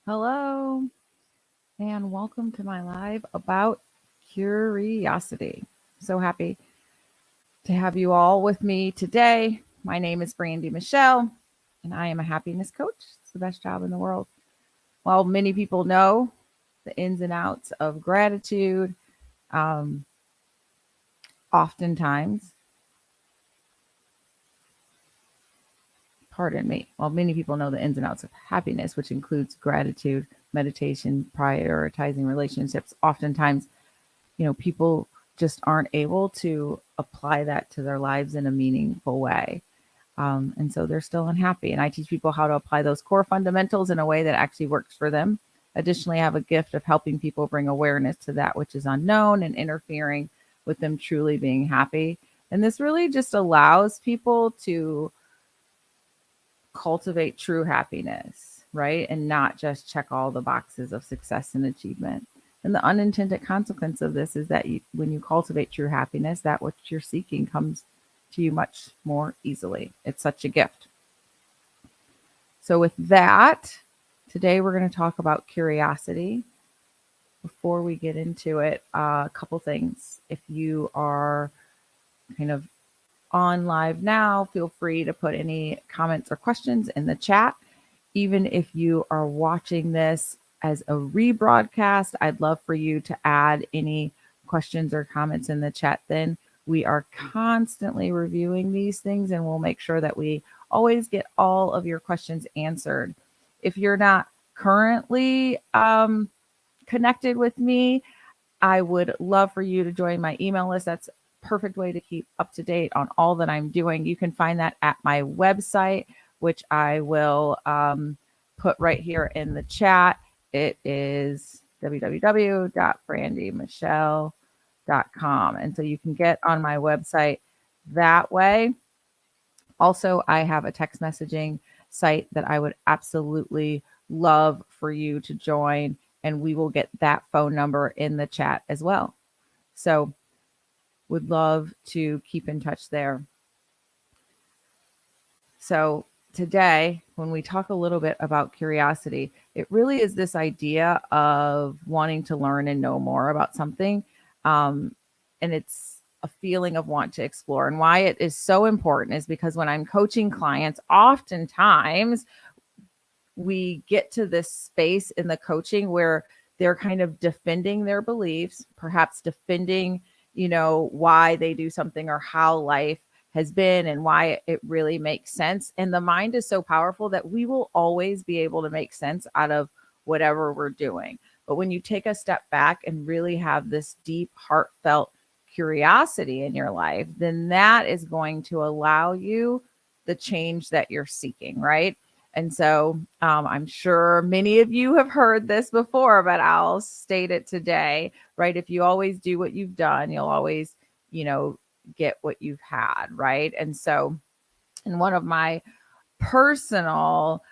Hello, and welcome to my live about curiosity. So happy to have you all with me today. My name is Brandi Michelle, and I am a happiness coach. It's the best job in the world. While many people know the ins and outs of gratitude, um, oftentimes, pardon me, while many people know the ins and outs of happiness, which includes gratitude, meditation, prioritizing relationships, oftentimes people just aren't able to apply that to their lives in a meaningful way. And so they're still unhappy. And I teach people how to apply those core fundamentals in a way that actually works for them. Additionally, I have a gift of helping people bring awareness to that which is unknown and interfering with them truly being happy. And this really just allows people to cultivate true happiness, right? And not just check all the boxes of success and achievement. And the unintended consequence of this is that when you cultivate true happiness, that what you're seeking comes to you much more easily. It's such a gift. So, with that, today we're going to talk about curiosity. Before we get into it, a couple things. If you are kind of on live now, feel free to put any comments or questions in the chat. Even if you are watching this as a rebroadcast, I'd love for you to add any questions or comments in the chat. Then we are constantly reviewing these things and we'll make sure that we always get all of your questions answered. If you're not currently connected with me, I would love for you to join my email list. That's perfect way to keep up to date on all that I'm doing. You can find that at my website, which I will put right here in the chat. It is www.brandimichelle.com. And so you can get on my website that way. Also, I have a text messaging site that I would absolutely love for you to join, and we will get that phone number in the chat as well. So would love to keep in touch there. So today, when we talk a little bit about curiosity, it really is this idea of wanting to learn and know more about something. And it's a feeling of want to explore. And why it is so important is because when I'm coaching clients, oftentimes we get to this space in the coaching where they're kind of defending their beliefs, perhaps defending, why they do something or how life has been and why it really makes sense. And the mind is so powerful that we will always be able to make sense out of whatever we're doing. But when you take a step back and really have this deep, heartfelt curiosity in your life, then that is going to allow you the change that you're seeking, right? And so I'm sure many of you have heard this before, but I'll state it today, right? If you always do what you've done, you'll always, get what you've had, right? And so, in one of my personal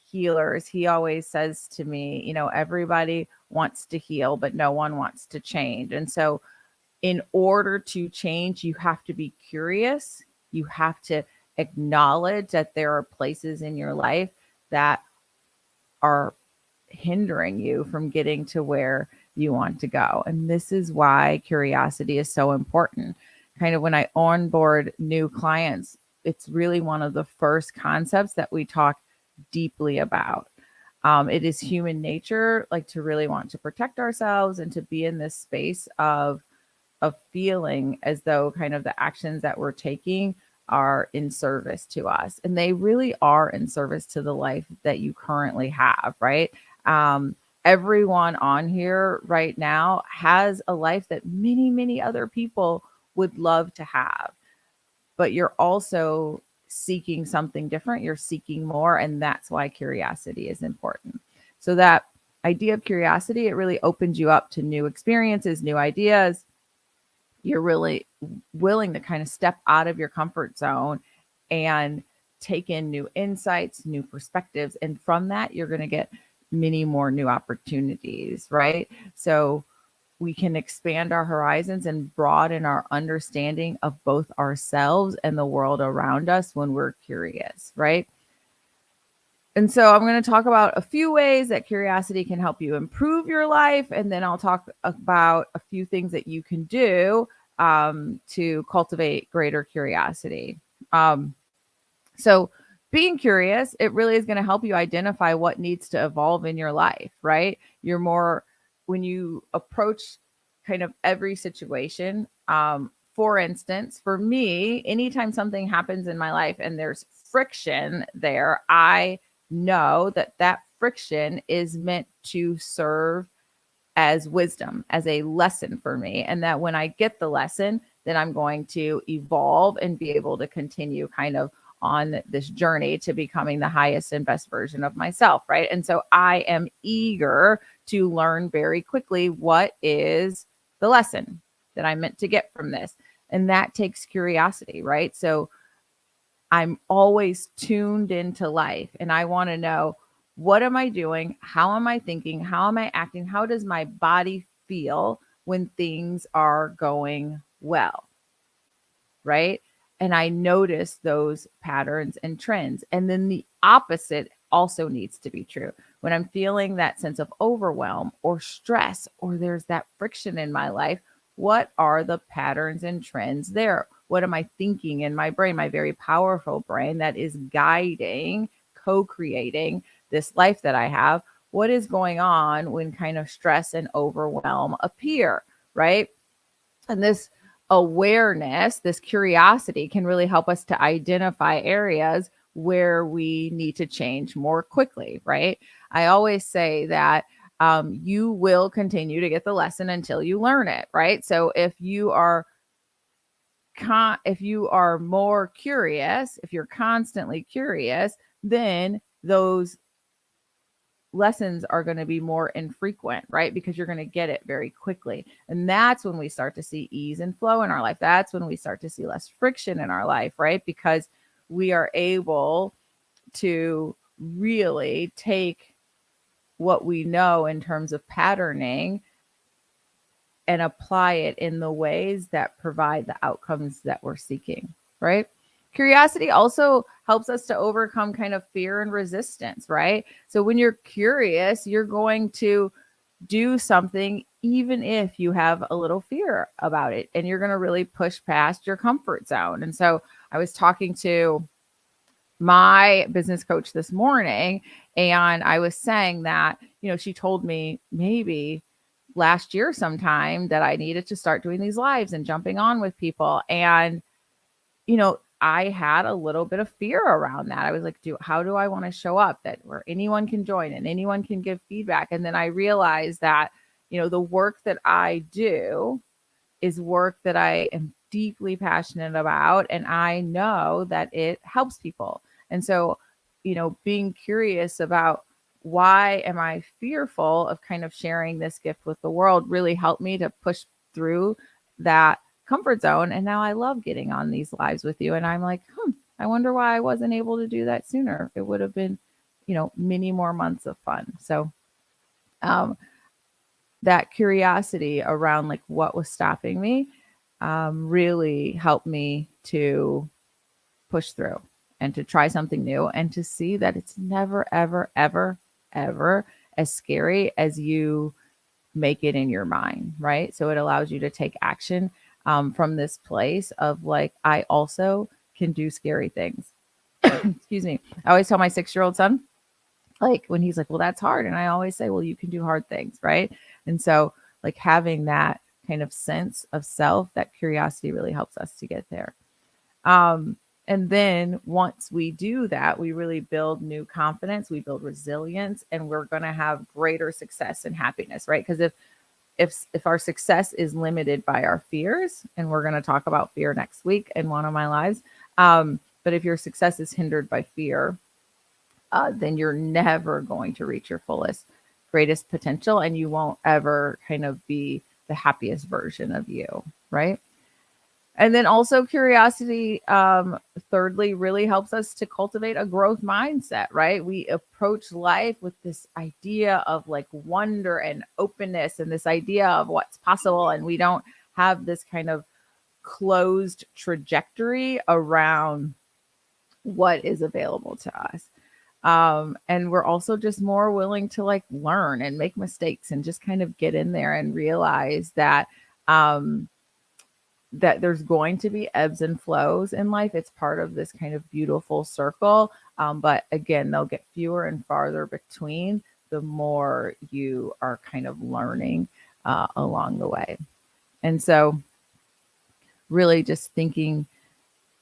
healers, he always says to me, everybody wants to heal, but no one wants to change. And so, in order to change, you have to be curious. You have to acknowledge that there are places in your life that are hindering you from getting to where you want to go. And this is why curiosity is so important. Kind of when I onboard new clients, it's really one of the first concepts that we talk deeply about. It is human nature, like to really want to protect ourselves and to be in this space of feeling as though kind of the actions that we're taking are in service to us. And they really are in service to the life that you currently have, right? Everyone on here right now has a life that many, many other people would love to have. But you're also seeking something different. You're seeking more. And that's why curiosity is important. So that idea of curiosity, it really opens you up to new experiences, new ideas. You're really willing to kind of step out of your comfort zone and take in new insights, new perspectives. And from that, you're going to get many more new opportunities, right? So we can expand our horizons and broaden our understanding of both ourselves and the world around us when we're curious, right? And so I'm going to talk about a few ways that curiosity can help you improve your life. And then I'll talk about a few things that you can do to cultivate greater curiosity. So being curious, it really is going to help you identify what needs to evolve in your life, right? You're more, when you approach kind of every situation, for instance, for me, anytime something happens in my life and there's friction there, I know that that friction is meant to serve as wisdom, as a lesson for me. And that when I get the lesson, then I'm going to evolve and be able to continue kind of on this journey to becoming the highest and best version of myself. Right. And so I am eager to learn very quickly what is the lesson that I'm meant to get from this. And that takes curiosity. Right. So I'm always tuned into life and I want to know, what am I doing? How am I thinking? How am I acting? How does my body feel when things are going well? Right. And I notice those patterns and trends. And then the opposite also needs to be true. When I'm feeling that sense of overwhelm or stress, or there's that friction in my life, what are the patterns and trends there? What am I thinking in my brain, my very powerful brain that is guiding, co-creating this life that I have? What is going on when kind of stress and overwhelm appear, right? And this awareness, this curiosity can really help us to identify areas where we need to change more quickly, right? I always say that you will continue to get the lesson until you learn it, right? So if you are more curious, if you're constantly curious, then those lessons are going to be more infrequent, right? Because you're going to get it very quickly. And that's when we start to see ease and flow in our life. That's when we start to see less friction in our life, right? Because we are able to really take what we know in terms of patterning and apply it in the ways that provide the outcomes that we're seeking, right? Curiosity also helps us to overcome kind of fear and resistance, right? So when you're curious, you're going to do something even if you have a little fear about it, and you're going to really push past your comfort zone. And so I was talking to my business coach this morning, and I was saying that, she told me maybe last year sometime that I needed to start doing these lives and jumping on with people. And, I had a little bit of fear around that. I was like, how do I want to show up that where anyone can join and anyone can give feedback? And then I realized that, the work that I do is work that I am deeply passionate about. And I know that it helps people. And so, being curious about why am I fearful of kind of sharing this gift with the world really helped me to push through that comfort zone. And now I love getting on these lives with you. And I'm like, I wonder why I wasn't able to do that sooner. It would have been, many more months of fun. So, that curiosity around like what was stopping me really helped me to push through and to try something new and to see that it's never, ever, ever, ever as scary as you make it in your mind, right? So it allows you to take action from this place of like, I also can do scary things. Excuse me. I always tell my 6-year-old son, like when he's like, well, that's hard. And I always say, well, you can do hard things, right? And so like having that kind of sense of self, that curiosity really helps us to get there. And then once we do that, we really build new confidence, we build resilience, and we're going to have greater success and happiness, right? Because if our success is limited by our fears, and we're going to talk about fear next week in one of my lives, but if your success is hindered by fear, then you're never going to reach your fullest, greatest potential, and you won't ever kind of be the happiest version of you, right? And then also curiosity, thirdly, really helps us to cultivate a growth mindset, right? We approach life with this idea of like wonder and openness and this idea of what's possible. And we don't have this kind of closed trajectory around what is available to us. And we're also just more willing to like learn and make mistakes and just kind of get in there and realize that um, that there's going to be ebbs and flows in life. It's part of this kind of beautiful circle. But again, they'll get fewer and farther between the more you are kind of learning along the way. And so, really, just thinking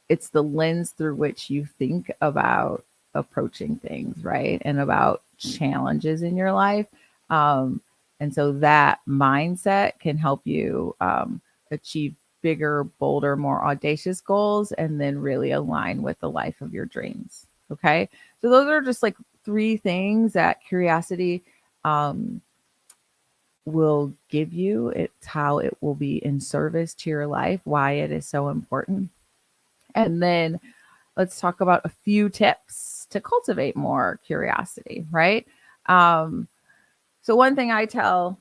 it's the lens through which you think about approaching things, right? And about challenges in your life. Um, and so that mindset can help you achieve bigger, bolder, more audacious goals and then really align with the life of your dreams. Okay. So those are just like three things that curiosity um, will give you. It's how it will be in service to your life, why it is so important. And then let's talk about a few tips to cultivate more curiosity, right? Um, so, one thing I tell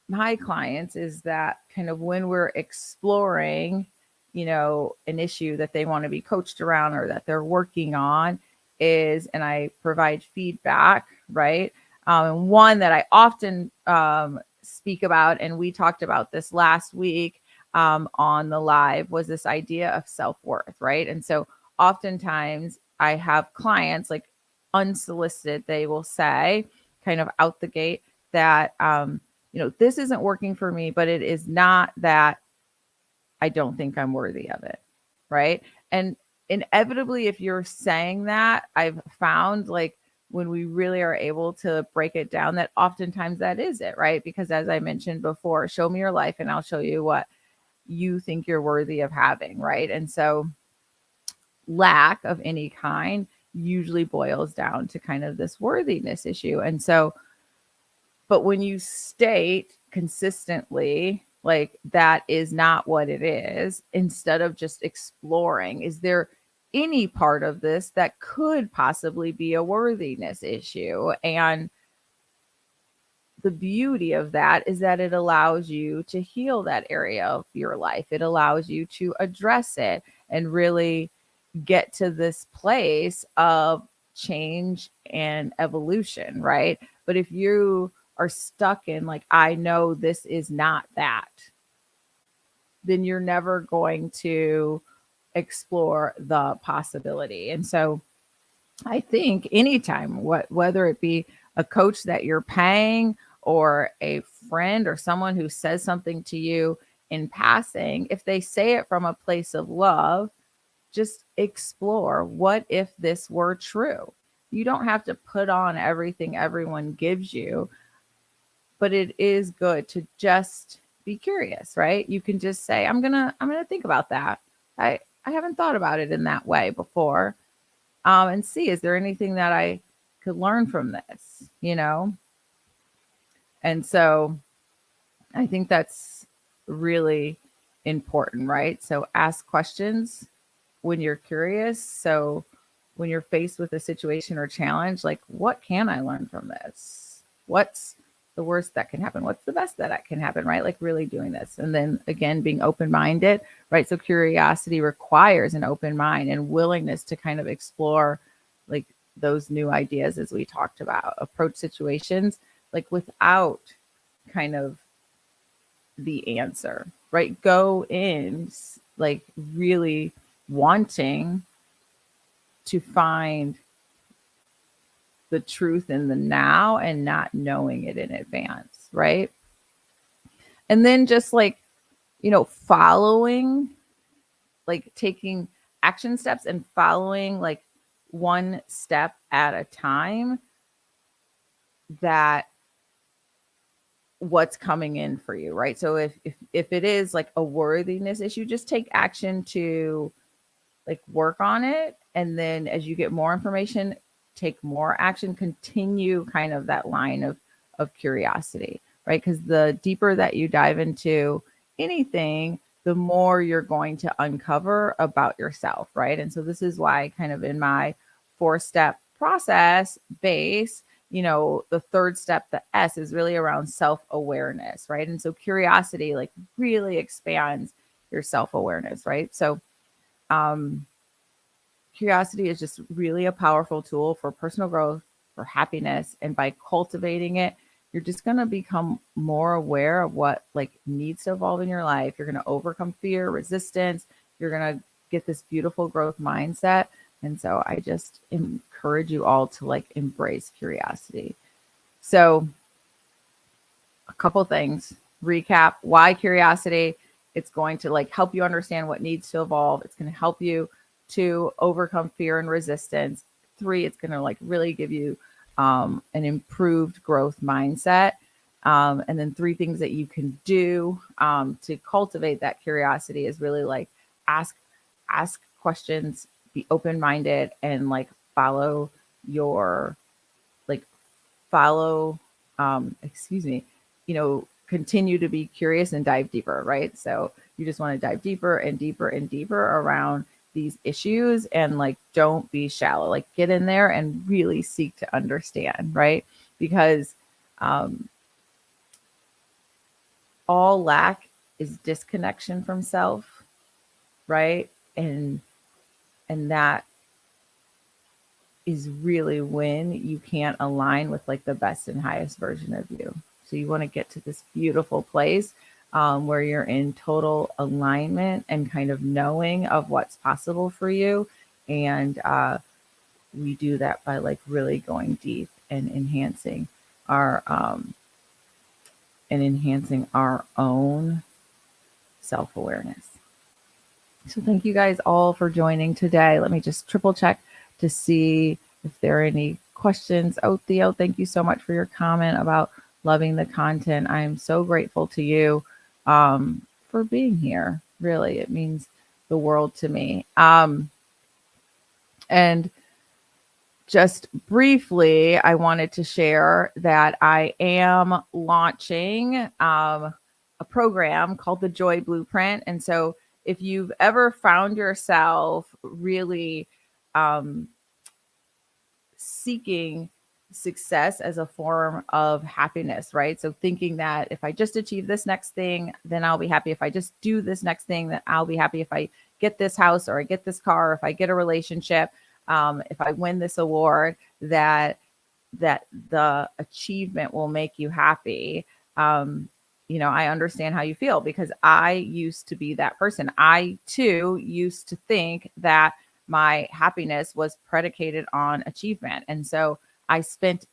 my clients is that kind of when we're exploring, an issue that they want to be coached around or that they're working on is, and I provide feedback, right? And one that I often speak about, and we talked about this last week on the live, was this idea of self-worth, right? And so oftentimes I have clients like unsolicited, they will say kind of out the gate that, this isn't working for me, but it is not that I don't think I'm worthy of it. Right. And inevitably, if you're saying that, I've found like when we really are able to break it down, that oftentimes that is it. Right. Because as I mentioned before, show me your life and I'll show you what you think you're worthy of having. Right. And so lack of any kind usually boils down to kind of this worthiness issue. And so, but when you state consistently, like that is not what it is, instead of just exploring, is there any part of this that could possibly be a worthiness issue? And the beauty of that is that it allows you to heal that area of your life. It allows you to address it and really get to this place of change and evolution, right? But if you are stuck in like, I know this is not that, then you're never going to explore the possibility. And so I think anytime, whether it be a coach that you're paying or a friend or someone who says something to you in passing, if they say it from a place of love, just explore, what if this were true? You don't have to put on everything everyone gives you, but it is good to just be curious, right? You can just say, I'm gonna think about that. I haven't thought about it in that way before. And see, is there anything that I could learn from this? And so I think that's really important, right? So ask questions when you're curious. So when you're faced with a situation or challenge, like, what can I learn from this? What's the worst that can happen? What's the best that can happen, right? Like really doing this. And then again, being open-minded, right? So curiosity requires an open mind and willingness to kind of explore like those new ideas, as we talked about, approach situations like without kind of the answer, right? Go in like really wanting to find the truth in the now and not knowing it in advance, right? And then just like, following, like taking action steps and following like one step at a time, that what's coming in for you, right? So if it is like a worthiness issue, just take action to like work on it. And then as you get more information, take more action, continue kind of that line of curiosity, right? Because the deeper that you dive into anything, the more you're going to uncover about yourself, right? And so this is why kind of in my 4-step process base, the third step, the S, is really around self-awareness, right? And so curiosity like really expands your self-awareness, right? So curiosity is just really a powerful tool for personal growth, for happiness. And by cultivating it, you're just going to become more aware of what like needs to evolve in your life. You're going to overcome fear, resistance. You're going to get this beautiful growth mindset. And so I just encourage you all to like embrace curiosity. So a couple things, recap, why curiosity? It's going to like help you understand what needs to evolve. It's going to help you to overcome fear and resistance. 3, it's going to like really give you an improved growth mindset. And then 3 things that you can do to cultivate that curiosity is really like ask questions, be open-minded, and like follow, continue to be curious and dive deeper, right? So you just want to dive deeper and deeper and deeper around these issues, and like don't be shallow. Like get in there and really seek to understand, right? Because all lack is disconnection from self, right? And that is really when you can't align with like the best and highest version of you. So you want to get to this beautiful place where you're in total alignment and kind of knowing of what's possible for you. And we do that by like really going deep and enhancing our own self-awareness. So thank you guys all for joining today. Let me just triple check to see if there are any questions. Oh, Theo, thank you so much for your comment about loving the content. I'm so grateful to you for being here. Really, it means the world to me. And just briefly, I wanted to share that I am launching a program called the Joy Blueprint. And so if you've ever found yourself really seeking success as a form of happiness, right? So thinking that if I just achieve this next thing, then I'll be happy. If I just do this next thing, then I'll be happy. If I get this house or I get this car, or if I get a relationship, if I win this award, that the achievement will make you happy. I understand how you feel because I used to be that person. I too used to think that my happiness was predicated on achievement. And so I spent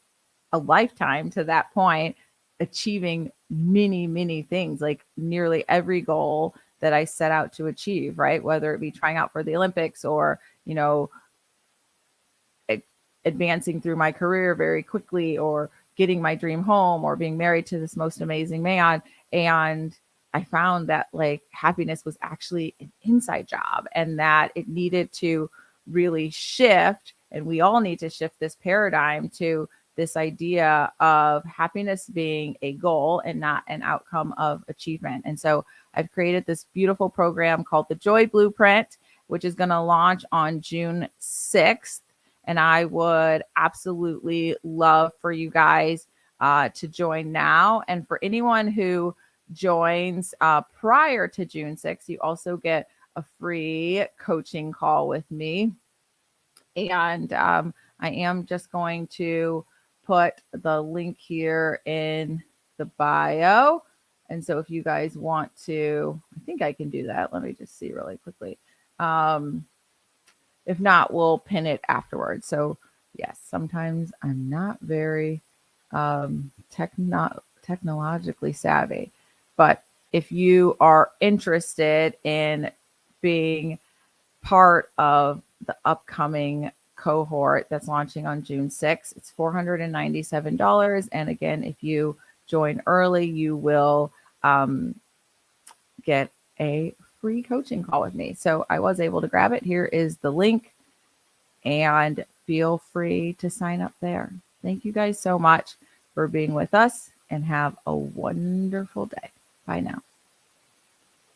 a lifetime to that point achieving many, many things, like nearly every goal that I set out to achieve, right? Whether it be trying out for the Olympics or, advancing through my career very quickly, or getting my dream home, or being married to this most amazing man. And I found that like happiness was actually an inside job, and that it needed to really shift. And we all need to shift this paradigm to this idea of happiness being a goal and not an outcome of achievement. And so I've created this beautiful program called the Joy Blueprint, which is going to launch on June 6th. And I would absolutely love for you guys to join now. And for anyone who joins prior to June 6th, you also get a free coaching call with me. And I am just going to put the link here in the bio. And so if you guys want to, I think I can do that. Let me just see really quickly. If not, we'll pin it afterwards. So yes, sometimes I'm not very technologically savvy, but if you are interested in being part of the upcoming cohort that's launching on June 6th, it's $497. And again, if you join early, you will get a free coaching call with me. So I was able to grab it. Here is the link, and feel free to sign up there. Thank you guys so much for being with us, and have a wonderful day. Bye now.